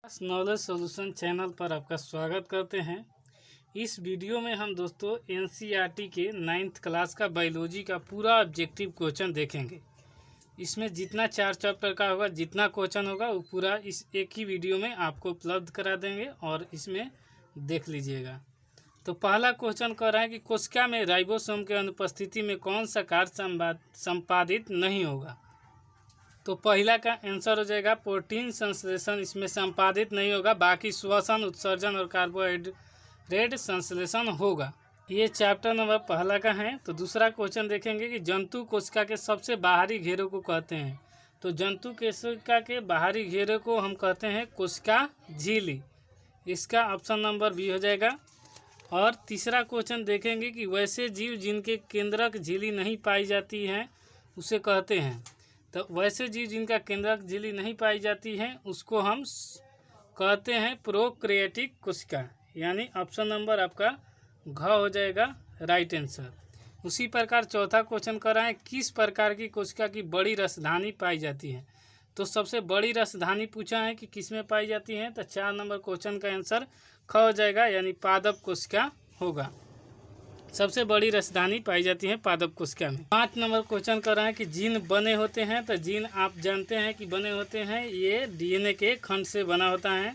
Knowledge solution channel पर आपका स्वागत करते हैं। इस वीडियो में हम दोस्तों एनसीईआरटी के 9th क्लास का बायोलॉजी का पूरा ऑब्जेक्टिव क्वेश्चन देखेंगे। इसमें जितना 4 चैप्टर का होगा, जितना क्वेश्चन होगा वो पूरा इस एक ही वीडियो में आपको उपलब्ध करा देंगे और इसमें देख लीजिएगा। तो पहला क्वेश्चन कह रहा है कि कोशिका में राइबोसोम के अनुपस्थिति में कौन सा कार्य संपादित नहीं होगा। तो पहला का आंसर हो जाएगा प्रोटीन संश्लेषण इसमें संपादित नहीं होगा, बाकी श्वसन, उत्सर्जन और कार्बोहाइड्रेट संश्लेषण होगा। ये चैप्टर नंबर पहला का है। तो दूसरा क्वेश्चन देखेंगे कि जंतु कोशिका के सबसे बाहरी घेरे को कहते हैं। तो जंतु कोशिका के बाहरी घेरे को हम कहते हैं कोशिका झिल्ली। इसका ऑप्शन नंबर बी हो जाएगा। और तीसरा क्वेश्चन देखेंगे कि वैसे जीव जिनके केंद्रक झिल्ली नहीं पाई जाती है उसे कहते हैं। तो वैसे जीव जिनका केंद्रक झिल्ली नहीं पाई जाती है उसको हम कहते हैं प्रोकैरियोटिक कोशिका, यानी ऑप्शन नंबर आपका घ हो जाएगा राइट आंसर। उसी प्रकार चौथा क्वेश्चन कर रहा है किस प्रकार की कोशिका की बड़ी रसधानी पाई जाती है। तो सबसे बड़ी रसधानी पूछा है कि किस में पाई जाती है। तो 4 नंबर क्वेश्चन का आंसर ख हो जाएगा, यानी पादप कोशिका होगा। सबसे बड़ी रसधानी पाई जाती है पादप कोशिका में। 5 नंबर क्वेश्चन कर रहा है कि जीन बने होते हैं। तो जीन आप जानते हैं कि बने होते हैं, ये डीएनए के खंड से बना होता है।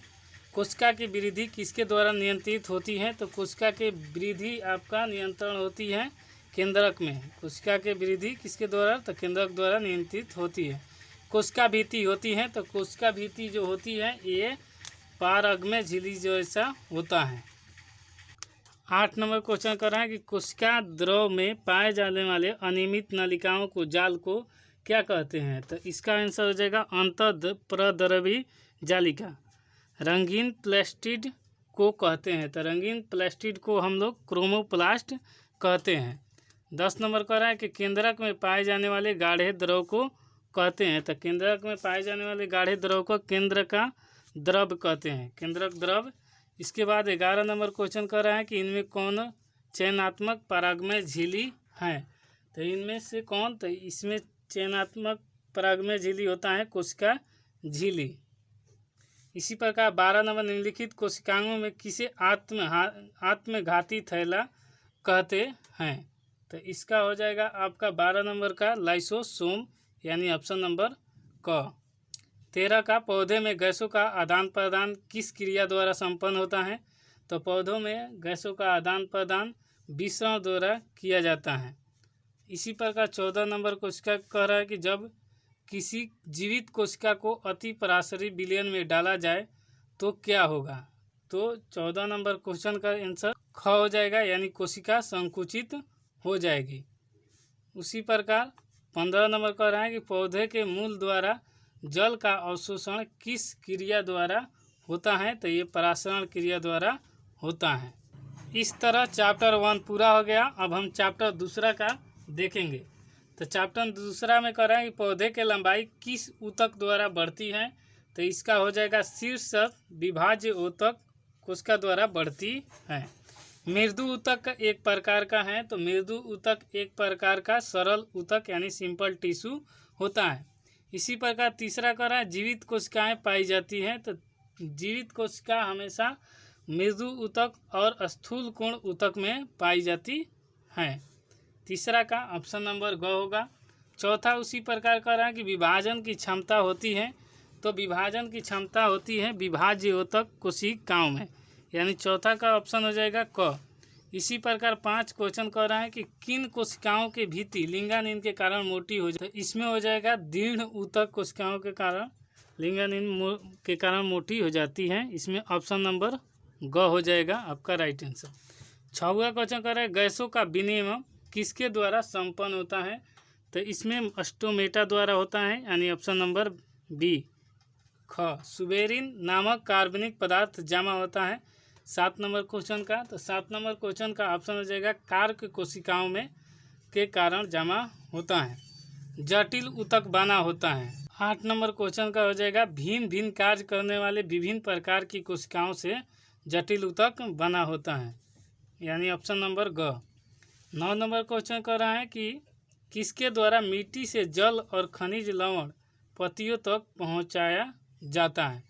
कोशिका की वृद्धि किसके द्वारा नियंत्रित होती है। तो कोशिका के वृद्धि आपका नियंत्रण होती है केंद्रक में। कोशिका के वृद्धि किसके द्वारा, तो केंद्रक द्वारा नियंत्रित होती है। कोशिका भित्ति होती है। तो कोशिका भित्ति जो होती है ये पारगम्य झिल्ली जैसा होता है। 8 नंबर क्वेश्चन कर रहा है कि कोशिका द्रव में पाए जाने वाले अनियमित नलिकाओं को जाल को क्या कहते हैं। तो इसका आंसर हो जाएगा अंतःप्रद्रवी जालिका। रंगीन प्लास्टिड को कहते हैं। तो रंगीन प्लास्टिड को हम लोग क्रोमोप्लास्ट कहते हैं। 10 नंबर कह रहा है कि केंद्रक में पाए जाने वाले गाढ़े द्रव को कहते हैं। तो केंद्रक में पाए जाने वाले गाढ़े द्रव को केंद्र का द्रव कहते हैं, केंद्रक द्रव। इसके बाद 11 नंबर क्वेश्चन कर रहा है कि इनमें कौन चयनात्मक परागमय झिल्ली है। तो इनमें से कौन, तो इसमें चयनात्मक परागमय झिल्ली होता है कोशिका झिल्ली। इसी प्रकार 12 नंबर निम्नलिखित कोशिकाओं में किसे आत्मघाती थैला कहते हैं। तो इसका हो जाएगा आपका 12 नंबर का लाइसोसोम, यानी ऑप्शन नंबर क। 13 का पौधे में गैसों का आदान प्रदान किस क्रिया द्वारा संपन्न होता है। तो पौधों में गैसों का आदान प्रदान विषम द्वारा किया जाता है। इसी प्रकार 14 नंबर कोशिका कह रहा है कि जब किसी जीवित कोशिका को अति पराशरी विलयन में डाला जाए तो क्या होगा। तो 14 नंबर क्वेश्चन का आंसर ख हो जाएगा, यानी कोशिका संकुचित हो जाएगी। उसी प्रकार 15 नंबर कह रहा है कि पौधे के मूल द्वारा जल का अवशोषण किस क्रिया द्वारा होता है। तो ये पराशरण क्रिया द्वारा होता है। इस तरह चैप्टर 1 पूरा हो गया। अब हम चैप्टर दूसरा का देखेंगे। तो चैप्टर दूसरा में कह रहा है कि पौधे की लंबाई किस ऊतक द्वारा बढ़ती है। तो इसका हो जाएगा शीर्षक विभाज्य ऊतक कोशिका द्वारा बढ़ती है। मृदु ऊतक एक प्रकार का है। तो मृदु ऊतक एक प्रकार का सरल ऊतक यानी सिंपल टिश्यू होता है। इसी प्रकार तीसरा कह रहा है जीवित कोशिकाएं पाई जाती हैं। तो जीवित कोशिका हमेशा मृदु ऊतक और स्थूल कोण ऊतक में पाई जाती हैं। तीसरा का ऑप्शन नंबर ग होगा। चौथा उसी प्रकार कह रहा है कि विभाजन की क्षमता होती है। तो विभाजन की क्षमता होती है विभाज्य ऊतक कोशिकाओं में, यानी चौथा का ऑप्शन हो जाएगा क। इसी प्रकार 5 क्वेश्चन कह रहा है कि किन कोशिकाओं के भित्ति लिंगानीन के कारण मोटी हो जाए। तो इसमें हो जाएगा दृढ़ ऊतक कोशिकाओं के कारण लिंगानीन के कारण मोटी हो जाती है। इसमें ऑप्शन नंबर ग हो जाएगा आपका राइट आंसर। 6वां क्वेश्चन कह रहा है गैसों का विनिमय किसके द्वारा संपन्न होता है। तो इसमें स्टोमेटा द्वारा होता है, यानी ऑप्शन नंबर बी ख। सुबेरिन नामक कार्बनिक पदार्थ जमा होता है 7 नंबर क्वेश्चन का। तो 7 नंबर क्वेश्चन का ऑप्शन हो जाएगा कार्क कोशिकाओं में के कारण जमा होता है। जटिल ऊतक बना होता है। 8 नंबर क्वेश्चन का हो जाएगा भिन्न भिन्न कार्य करने वाले विभिन्न प्रकार की कोशिकाओं से जटिल ऊतक बना होता है, यानी ऑप्शन नंबर ग। 9 नंबर क्वेश्चन कर रहा है कि किसके द्वारा मिट्टी से जल और खनिज लवण पत्तियों तक पहुँचाया जाता है।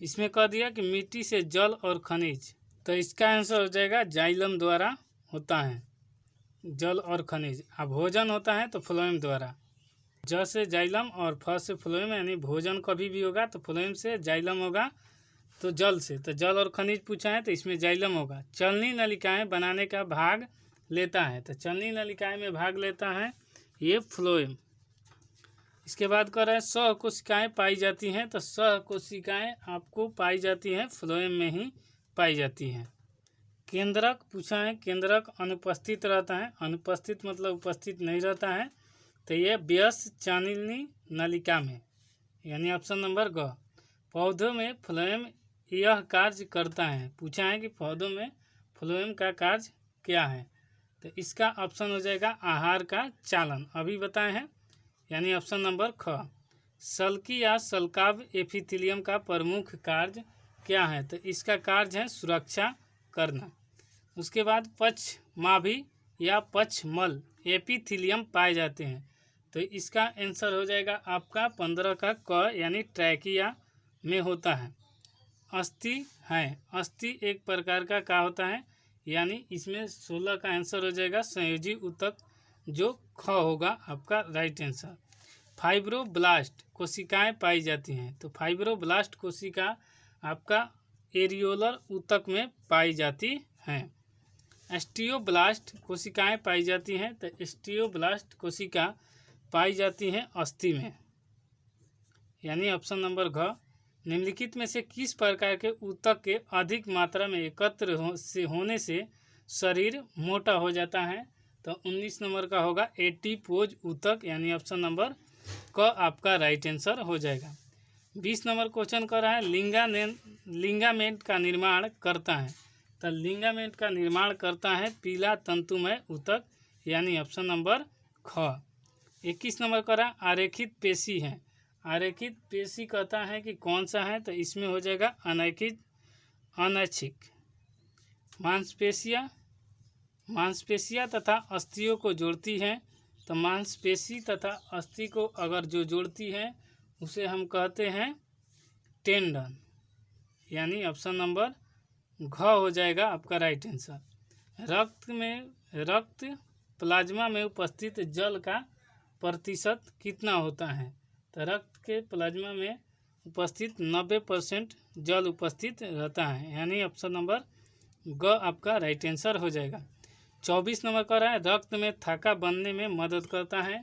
इसमें कह दिया कि मिट्टी से जल और खनिज, तो इसका आंसर हो जाएगा जाइलम द्वारा होता है जल और खनिज। अब भोजन होता है तो फ्लोएम द्वारा। ज से जाइलम और फ से फ्लोएम, यानी भोजन कभी भी होगा तो फ्लोएम से, जाइलम होगा तो जल से, तो जल और खनिज पूछा है तो इसमें जाइलम होगा। चलनी नलिकाएं बनाने का भाग लेता है, तो चलनी नलिकाएं में भाग लेता है ये फ्लोएम। इसके बाद कर रहा है सह कोशिकाएँ पाई जाती हैं, तो सह कोशिकाएँ आपको पाई जाती हैं फ्लोएम में ही पाई जाती हैं। केंद्रक पूछा है, केंद्रक अनुपस्थित रहता है, अनुपस्थित मतलब उपस्थित नहीं रहता है, तो ये व्यस्त चालनी नलिका में, यानी ऑप्शन नंबर ग। पौधों में फ्लोएम यह कार्य करता है, पूछा है कि पौधों में फ्लोएम का कार्य क्या है, तो इसका ऑप्शन हो जाएगा आहार का चालन, अभी बताए हैं, यानी ऑप्शन नंबर ख। सल्की या सल्काव एपिथेलियम का प्रमुख कार्य क्या है, तो इसका कार्य है सुरक्षा करना। उसके बाद पक्षमाभी या पक्षमल एपिथेलियम पाए जाते हैं, तो इसका आंसर हो जाएगा आपका 15 का क, यानी ट्रैकिया में होता है। अस्थि है, अस्थि एक प्रकार का होता है, यानी इसमें 16 का आंसर हो जाएगा संयोजी ऊतक, जो ख होगा आपका राइट आंसर। फाइब्रोब्लास्ट कोशिकाएं पाई जाती हैं, तो फाइब्रोब्लास्ट कोशिका आपका एरियोलर ऊतक में पाई जाती हैं। एस्टियोब्लास्ट कोशिकाएं पाई जाती हैं, तो एस्टियोब्लास्ट कोशिका पाई जाती हैं अस्थि में, यानी ऑप्शन नंबर घ। निम्नलिखित में से किस प्रकार के ऊतक के अधिक मात्रा में एकत्र होने से शरीर मोटा हो जाता है, तो 19 नंबर का होगा एडिपोज ऊतक, यानी ऑप्शन नंबर क आपका राइट आंसर हो जाएगा। 20 नंबर क्वेश्चन कर रहा है लिंगामेंट का निर्माण करता है, तो लिंगामेंट का निर्माण करता है पीला तंतुमय ऊतक, यानी ऑप्शन नंबर ख। 21 नंबर कर रहा है आरेखित पेशी है, आरेखित पेशी कहता है कि कौन सा है, तो इसमें हो जाएगा अनैच्छिक। मांसपेशियाँ तथा अस्थियों को जोड़ती हैं, तो मांसपेशी तथा अस्थि को अगर जो जोड़ती है उसे हम कहते हैं टेंडन, यानी ऑप्शन नंबर घ हो जाएगा आपका राइट आंसर। रक्त प्लाज्मा में उपस्थित जल का प्रतिशत कितना होता है, तो रक्त के प्लाज्मा में उपस्थित 90% जल उपस्थित रहता है, यानी ऑप्शन नंबर ग आपका राइट आंसर हो जाएगा। 24 नंबर का रहा है रक्त में थाका बनने में मदद करता है,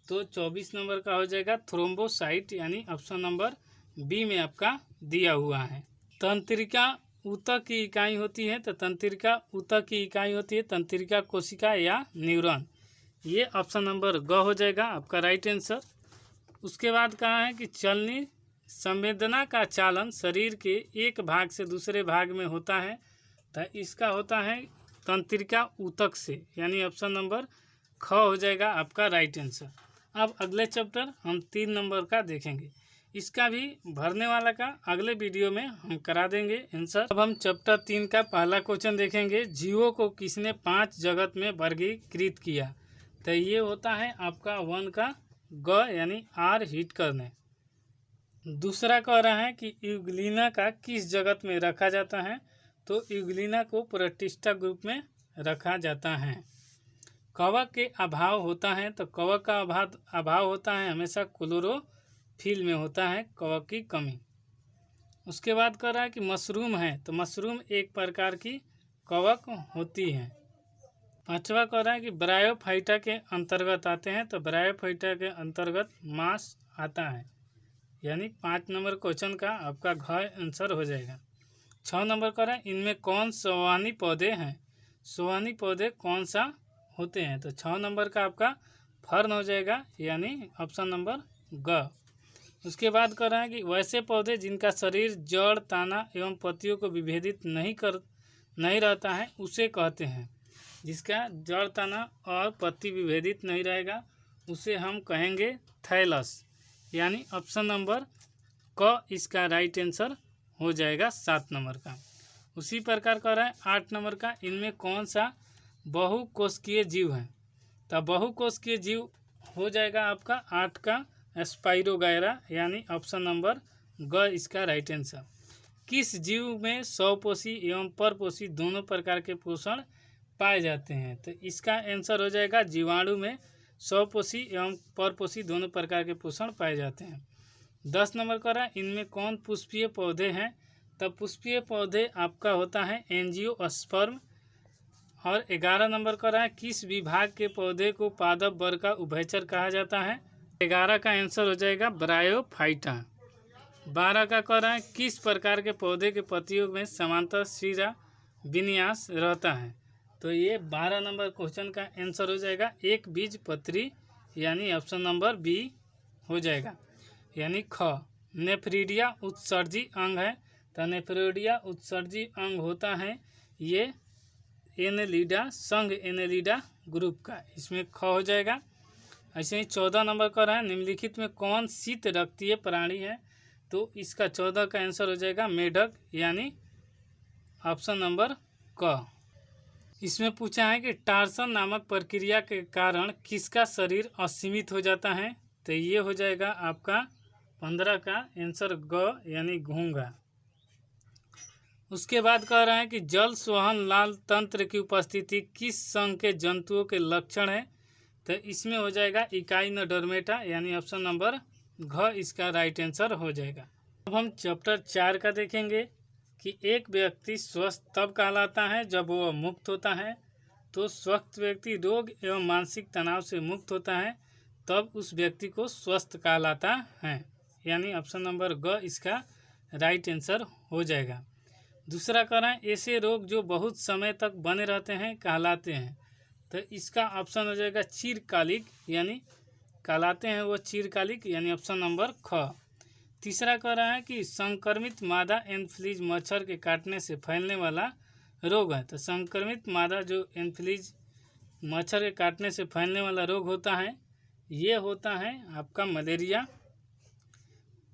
तो 24 नंबर का हो जाएगा थ्रोम्बोसाइट, यानी ऑप्शन नंबर बी में आपका दिया हुआ है। तंत्रिका ऊतक की इकाई होती है, तो तंत्रिका ऊतक की इकाई होती है तंत्रिका कोशिका या न्यूरॉन, ये ऑप्शन नंबर ग हो जाएगा आपका राइट आंसर। उसके बाद कहा है कि चलनी संवेदना का चालन शरीर के एक भाग से दूसरे भाग में होता है, तो इसका होता है तंत्रिका ऊतक से, यानी ऑप्शन नंबर ख हो जाएगा आपका राइट आंसर। अब अगले चैप्टर हम 3 नंबर का देखेंगे, इसका भी भरने वाला का अगले वीडियो में हम करा देंगे आंसर। अब हम चैप्टर 3 का पहला क्वेश्चन देखेंगे, जीवों को किसने 5 जगत में वर्गीकृत किया, तो ये होता है आपका 1 का ग, यानी आर हिटकर ने। दूसरा कह रहा है कि यूग्लिना का किस जगत में रखा जाता है, तो यूग्लिना को प्रोटिस्टा ग्रुप में रखा जाता है। कवक के अभाव होता है, तो कवक का अभाव होता है हमेशा क्लोरोफिल में होता है कवक की कमी। उसके बाद कह रहा है कि मशरूम है, तो मशरूम एक प्रकार की कवक होती है। पांचवा कह रहा है कि ब्रायोफाइटा के अंतर्गत आते हैं, तो ब्रायोफाइटा के अंतर्गत मांस आता है, यानी 5 नंबर क्वेश्चन का आपका घ आंसर हो जाएगा। 6 नंबर कह रहा है इनमें कौन सोवानी पौधे हैं, सोवानी पौधे कौन सा होते हैं, तो 6 नंबर का आपका फर्न हो जाएगा, यानी ऑप्शन नंबर ग। उसके बाद कह रहा है कि वैसे पौधे जिनका शरीर जड़, तना एवं पत्तियों को विभेदित नहीं रहता है उसे कहते हैं, जिसका जड़, तना और पत्ती विभेदित नहीं रहेगा उसे हम कहेंगे थैलस, यानी ऑप्शन नंबर क इसका राइट आंसर हो जाएगा 7 नंबर का। उसी प्रकार कह रहा है 8 नंबर का इनमें कौन सा बहुकोशिकीय जीव है, तो बहुकोशिकीय जीव हो जाएगा आपका 8 का स्पाइरोगैरा, यानी ऑप्शन नंबर ग इसका राइट आंसर। किस जीव में स्वपोषी एवं परपोषी दोनों प्रकार के पोषण पाए जाते हैं? तो इसका आंसर हो जाएगा जीवाणु में स्वपोषी एवं परपोषी दोनों प्रकार के पोषण पाए जाते हैं। 10 नंबर का रहा इनमें कौन पुष्पीय पौधे हैं? तब पुष्पीय पौधे आपका होता है एंजियोस्पर्म। और 11 नंबर का रहा किस विभाग के पौधे को पादप वर्ग का उभयचर कहा जाता है? 11 का आंसर हो जाएगा ब्रायोफाइटा। 12 का कह रहा है किस प्रकार के पौधे के पत्तियों में समांतर शिरा विन्यास रहता है? तो ये 12 नंबर क्वेश्चन का आंसर हो जाएगा एक बीज पत्री, यानी ऑप्शन नंबर बी हो जाएगा, यानी ख। नेफ्रिडिया उत्सर्जी अंग है, तो नेफ्रिडिया उत्सर्जी अंग होता है ये एनेलिडा, संघ एनेलिडा ग्रुप का, इसमें ख हो जाएगा। ऐसे ही 14 नंबर का रहा है निम्नलिखित में कौन शीत रक्तीय प्राणी है? तो इसका 14 का आंसर हो जाएगा मेढक, यानी ऑप्शन नंबर क। इसमें पूछा है कि टार्सन नामक प्रक्रिया के कारण किसका शरीर असीमित हो जाता है? तो ये हो जाएगा आपका 15 का आंसर ग, यानी घोंघा। उसके बाद कह रहे हैं कि जल संवहन लाल तंत्र की उपस्थिति किस संघ के जंतुओं के लक्षण है? तो इसमें हो जाएगा इकाइनोडर्मेटा, यानी ऑप्शन नंबर घ इसका राइट आंसर हो जाएगा। अब हम चैप्टर 4 का देखेंगे कि एक व्यक्ति स्वस्थ तब कहलाता है जब वह मुक्त होता है। तो स्वस्थ व्यक्ति रोग एवं मानसिक तनाव से मुक्त होता है तब उस व्यक्ति को स्वस्थ कहलाता है, यानी ऑप्शन नंबर ग इसका राइट आंसर हो जाएगा। दूसरा कह रहे हैं ऐसे रोग जो बहुत समय तक बने रहते हैं कहलाते हैं। तो इसका ऑप्शन हो जाएगा चिरकालिक, यानी कहलाते हैं वो चिरकालिक, यानी ऑप्शन नंबर ख। तीसरा कह रहा है कि संक्रमित मादा एन्फ्लूएंजा मच्छर के काटने से फैलने वाला रोग है। तो संक्रमित मादा जो एन्फ्लूएंजा मच्छर के काटने से फैलने वाला रोग होता है ये होता है आपका मलेरिया।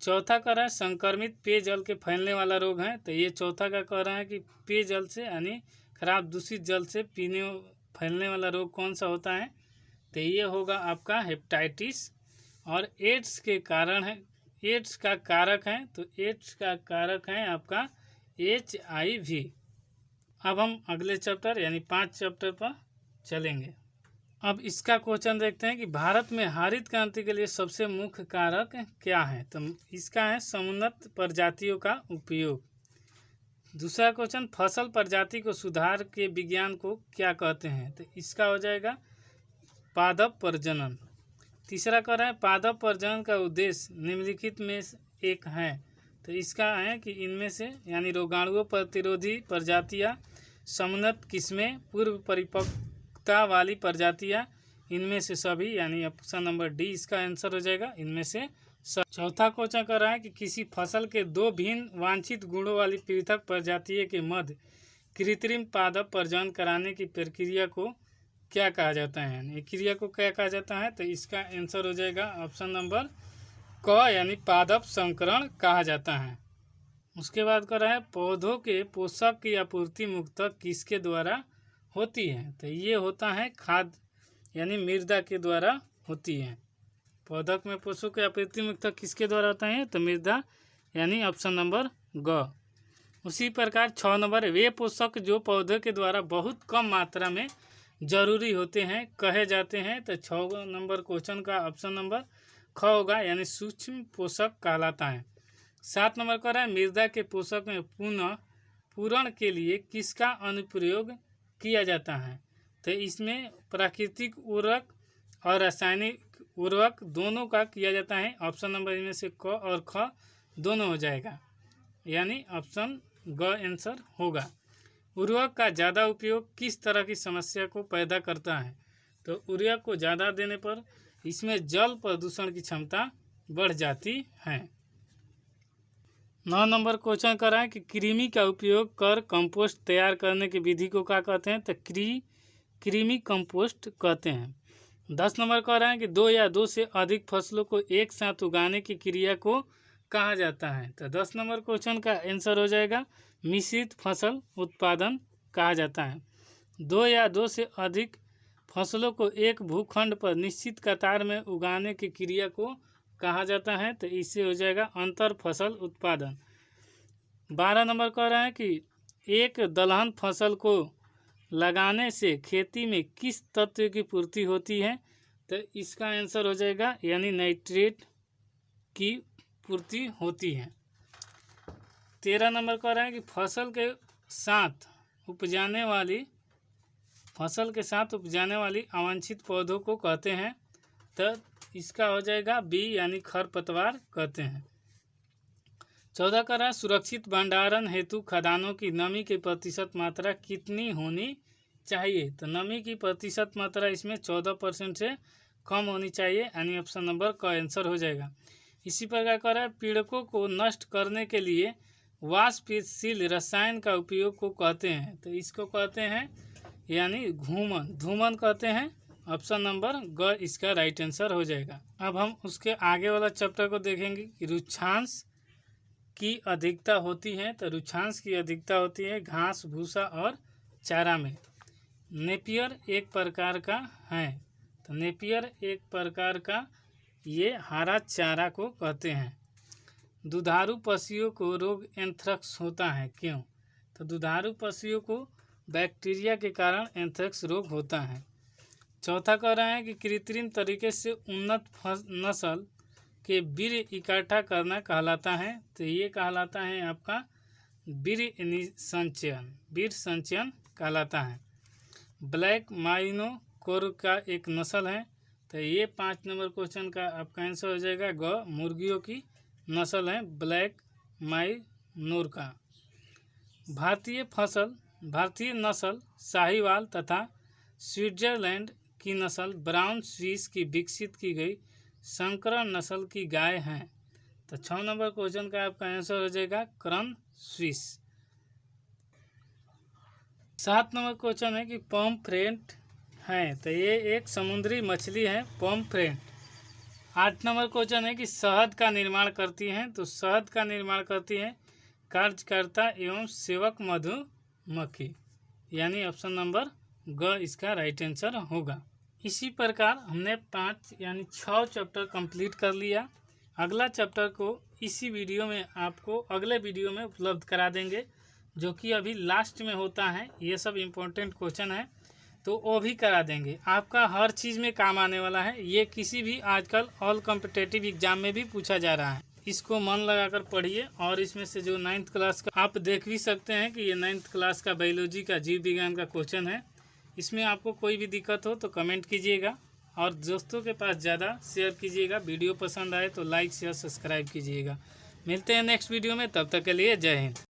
चौथा कह रहा है संक्रमित पेयजल के फैलने वाला रोग है। तो ये चौथा का कह रहा है कि पेयजल से यानी खराब दूषित जल से पीने फैलने वाला रोग कौन सा होता है? तो ये होगा आपका हेपेटाइटिस। और एड्स के कारण है, एड्स का कारक है, तो एड्स का कारक है आपका HIV। अब हम अगले चैप्टर यानी 5 चैप्टर पर चलेंगे। अब इसका क्वेश्चन देखते हैं कि भारत में हरित क्रांति के लिए सबसे मुख्य कारक क्या है? तो इसका है समुन्नत प्रजातियों का उपयोग। दूसरा क्वेश्चन फसल प्रजाति को सुधार के विज्ञान को क्या कहते हैं? तो इसका हो जाएगा पादप प्रजनन। तीसरा कह रहा है पादप प्रजनन का उद्देश्य निम्नलिखित में एक है। तो इसका है कि इनमें से यानी रोगाणुओं प्रतिरोधी प्रजातियां, समुन्नत किस्में, पूर्व परिपक्वता वाली प्रजातियां, इनमें से सभी, यानी ऑप्शन नंबर डी इसका आंसर हो जाएगा, इनमें से सब। चौथा क्वेश्चन कर रहा है कि किसी फसल के दो भिन्न वांछित गुणों वाली पृथक प्रजातियों के मध्य कृत्रिम पादप प्रजनन कराने की प्रक्रिया को क्या कहा जाता है? यानी क्रिया को क्या कहा जाता है? तो इसका आंसर हो जाएगा ऑप्शन नंबर क, यानी पादप संकरण कहा जाता है। उसके बाद कर रहा है पौधों के पोषक की आपूर्ति मुख्यतः किसके द्वारा होती है? तो ये होता है खाद यानी मृदा के द्वारा होती है। पौधक में पोषक की आपूर्ति मुख्यतः किसके द्वारा होता है? तो मृदा, यानी ऑप्शन नंबर ग। उसी प्रकार 6 नंबर वे पोषक जो पौधे के द्वारा बहुत कम मात्रा में जरूरी होते हैं कहे जाते हैं। तो 6 नंबर क्वेश्चन का ऑप्शन नंबर ख होगा, यानी सूक्ष्म पोषक कहलाता है। 7 नंबर कह रहा है मृदा के पोषक में पुनः पूरण के लिए किसका अनुप्रयोग किया जाता है? तो इसमें प्राकृतिक उर्वरक और रासायनिक उर्वरक दोनों का किया जाता है। ऑप्शन नंबर इनमें से क और ख दोनों हो जाएगा, यानी ऑप्शन ग आंसर होगा। उर्वरक का ज़्यादा उपयोग किस तरह की समस्या को पैदा करता है? तो उर्वरक को ज़्यादा देने पर इसमें जल प्रदूषण की क्षमता बढ़ जाती है। 9 नंबर क्वेश्चन कर रहा है कि कृमि का उपयोग कर कंपोस्ट तैयार करने की विधि को क्या कहते हैं? तो कृमि कंपोस्ट कहते हैं। 10 नंबर कह रहा है कि 2 या 2 से अधिक फसलों को एक साथ उगाने की क्रिया को कहा जाता है। तो 10 नंबर क्वेश्चन का आंसर हो जाएगा मिश्रित फसल उत्पादन कहा जाता है। 2 या 2 से अधिक फसलों को एक भूखंड पर निश्चित कतार में उगाने की क्रिया को कहा जाता है। तो इससे हो जाएगा अंतर फसल उत्पादन। 12 नंबर कह रहा है कि एक दलहन फसल को लगाने से खेती में किस तत्व की पूर्ति होती है, तो इसका आंसर हो जाएगा यानी नाइट्रेट की पूर्ति होती है। 13 नंबर कह रहा है कि फसल के साथ उपजाने वाली अवांछित पौधों को कहते हैं, तो इसका हो जाएगा बी यानी खरपतवार कहते हैं। 14 कह रहा है सुरक्षित भंडारण हेतु खदानों की नमी की प्रतिशत मात्रा कितनी होनी चाहिए, तो नमी की प्रतिशत मात्रा इसमें 14% से कम होनी चाहिए, यानी ऑप्शन नंबर का आंसर हो जाएगा। इसी प्रकार कह रहा है पीड़कों को नष्ट करने के लिए वाष्पशील रसायन का उपयोग को कहते हैं, तो इसको कहते हैं यानी धूमन कहते हैं। ऑप्शन नंबर ग इसका राइट आंसर हो जाएगा। अब हम उसके आगे वाला चैप्टर को देखेंगे कि रुक्षांश की अधिकता होती है, तो रुक्षांश की अधिकता होती है घास भूसा और चारा में। नेपियर एक प्रकार का है, तो नेपियर एक प्रकार का ये हरा चारा को कहते हैं। दुधारू पशुओं को रोग एंथ्रेक्स होता है, क्यों, तो दुधारू पशुओं को बैक्टीरिया के कारण एंथ्रेक्स रोग होता है। चौथा कह रहा है कि कृत्रिम तरीके से उन्नत नस्ल के वीर्य इकट्ठा करना कहलाता है, तो ये कहलाता है आपका वीर्य संचयन कहलाता है। ब्लैक माइनोकोर का एक नस्ल है, तो ये 5 नंबर क्वेश्चन का आपका आंसर हो जाएगा ग मुर्गियों की नस्ल है ब्लैक माइनोर का। भारतीय नस्ल साहिवाल तथा स्विट्जरलैंड की नस्ल ब्राउन स्विस की विकसित की गई संकरण नस्ल की गाय हैं, तो 6 नंबर क्वेश्चन का आपका आंसर हो जाएगा करन स्विस। 7 नंबर क्वेश्चन है कि पॉम्फ्रेट है, तो ये एक समुद्री मछली है पॉम्फ्रेट। 8 नंबर क्वेश्चन है कि शहद का निर्माण करती हैं, तो शहद का निर्माण करती है कार्यकर्ता एवं सेवक मधुमक्खी, यानी ऑप्शन नंबर ग इसका राइट आंसर होगा। इसी प्रकार हमने 5 यानी 6 चैप्टर कंप्लीट कर लिया। अगला चैप्टर को इसी वीडियो में आपको अगले वीडियो में उपलब्ध करा देंगे, जो कि अभी लास्ट में होता है। ये सब इम्पोर्टेंट क्वेश्चन है, तो वो भी करा देंगे, आपका हर चीज़ में काम आने वाला है। ये किसी भी आजकल ऑल कॉम्पिटिटिव एग्जाम में भी पूछा जा रहा है, इसको मन लगाकर पढ़िए। और इसमें से जो 9th क्लास का आप देख भी सकते हैं कि ये 9th क्लास का बायोलॉजी का जीव विज्ञान का क्वेश्चन है। इसमें आपको कोई भी दिक्कत हो तो कमेंट कीजिएगा और दोस्तों के पास ज़्यादा शेयर कीजिएगा। वीडियो पसंद आए तो लाइक शेयर सब्सक्राइब कीजिएगा। मिलते हैं नेक्स्ट वीडियो में, तब तक के लिए जय हिंद।